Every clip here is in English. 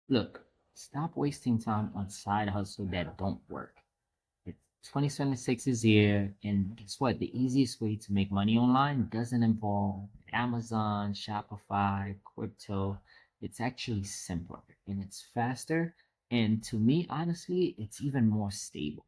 Look, stop wasting time on side hustle that don't work. It's 2026 is here, and guess what? The easiest way to make money online doesn't involve Amazon, Shopify, crypto. It's actually simpler and it's faster. And to me, honestly, it's even more stable.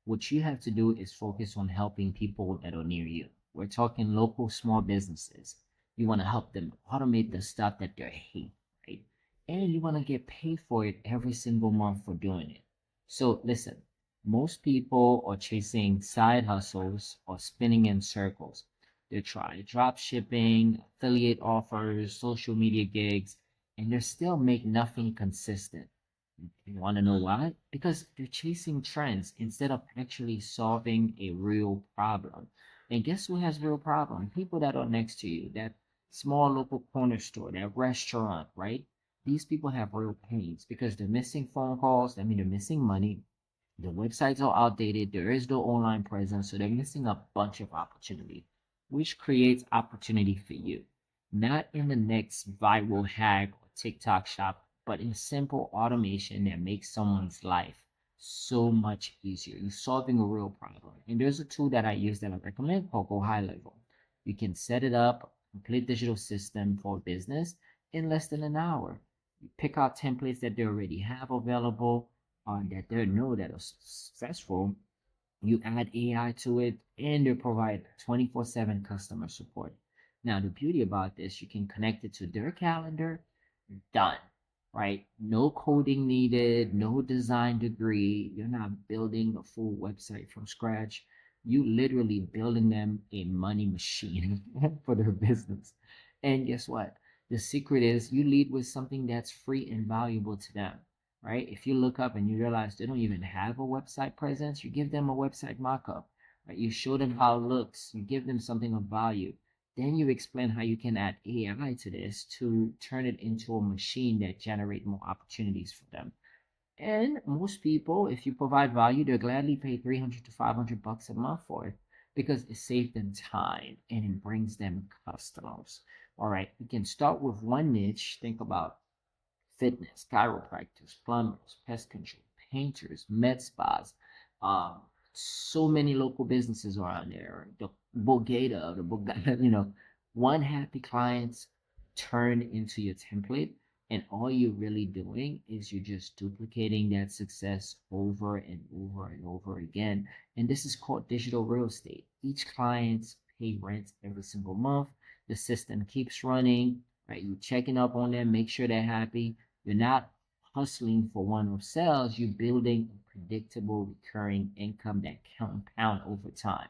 What you have to do is focus on helping people that are near you. We're talking local small businesses. You want to help them automate the stuff that they hate, right? And you want to get paid for it every single month for doing it. So listen, most people are chasing side hustles or spinning in circles. They try drop shipping, affiliate offers, social media gigs, and they still make nothing consistent. You want to know why? Because they're chasing trends instead of actually solving a real problem. And guess who has real problem? People that are next to you, that small local corner store, that restaurant, right? These people have real pains because they're missing phone calls. I mean, they're missing money. The websites are outdated. There is no online presence. So they're missing a bunch of opportunity, which creates opportunity for you. Not in the next viral hack or TikTok shop, but in simple automation that makes someone's life so much easier. You're solving a real problem. And there's a tool that I use that I recommend called GoHighLevel. You can set it up, complete digital system for business in less than an hour. You pick out templates that they already have available that they know that are successful. You add AI to it, and they provide 24/7 customer support. Now, the beauty about this, you can connect it to their calendar, done, right? No coding needed, no design degree. You're not building a full website from scratch. You literally building them a money machine for their business. And guess what? The secret is you lead with something that's free and valuable to them, right? If you look up and you realize they don't even have a website presence, you give them a website mockup, right? You show them how it looks, you give them something of value. Then you explain how you can add AI to this to turn it into a machine that generate more opportunities for them. And most people, if you provide value, they'll gladly pay 300 to 500 bucks a month for it because it saves them time and it brings them customers. All right, you can start with one niche. Think about fitness, chiropractors, plumbers, pest control, painters, med spas. Um, so many local businesses around there. The Bogata, the Bogata, one happy clients turn into your template, and all you're really doing is you're just duplicating that success over and over and over again. And this is called digital real estate. Each client pay rent every single month. The system keeps running, right? You're checking up on them, make sure they're happy. You're not hustling for one-off sales. You're building a predictable recurring income that compound over time.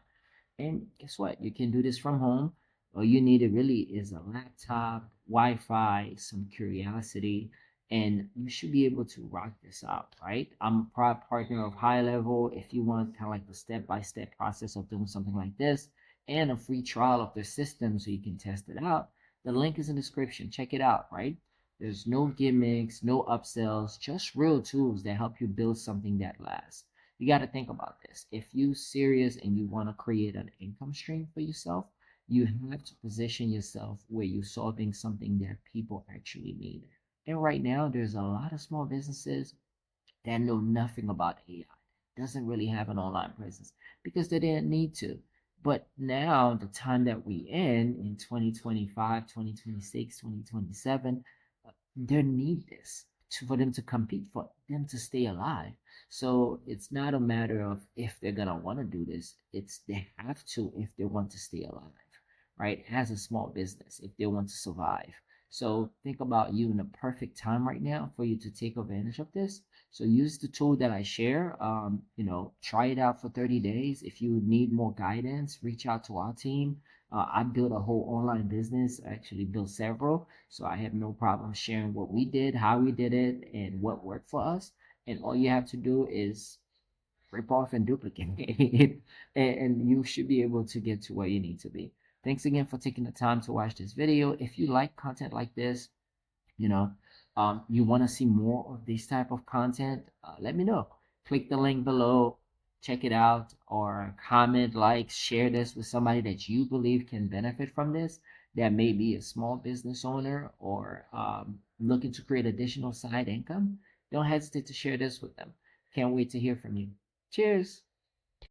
And guess what? You can do this from home. All you need really is a laptop, Wi-Fi, some curiosity, and you should be able to rock this out, right? I'm a proud partner of High Level. If you want kind of like the step-by-step process of doing something like this and a free trial of their system so you can test it out, the link is in the description. Check it out, right? There's no gimmicks, no upsells, just real tools that help you build something that lasts. You got to think about this. If you serious and you want to create an income stream for yourself, you have to position yourself where you're solving something that people actually need. And right now, there's a lot of small businesses that know nothing about AI, doesn't really have an online presence because they didn't need to. But now, the time that we in 2025, 2026, 2027, they need this for them to compete, for them to stay alive. So it's not a matter of if they're gonna want to do this. It's they have to if they want to stay alive, right? As a small business, if they want to survive. So think about you in a perfect time right now for you to take advantage of this. So use the tool that I share. Try it out for 30 days. If you need more guidance, reach out to our team. I built a whole online business. I actually built several. So I have no problem sharing what we did, how we did it, and what worked for us. And all you have to do is rip off and duplicate it, and you should be able to get to where you need to be. Thanks again for taking the time to watch this video. If you like content like this, you know, you want to see more of this type of content, let me know. Click the link below, check it out, or comment, like, share this with somebody that you believe can benefit from this. That may be a small business owner or looking to create additional side income, don't hesitate to share this with them. Can't wait to hear from you. Cheers!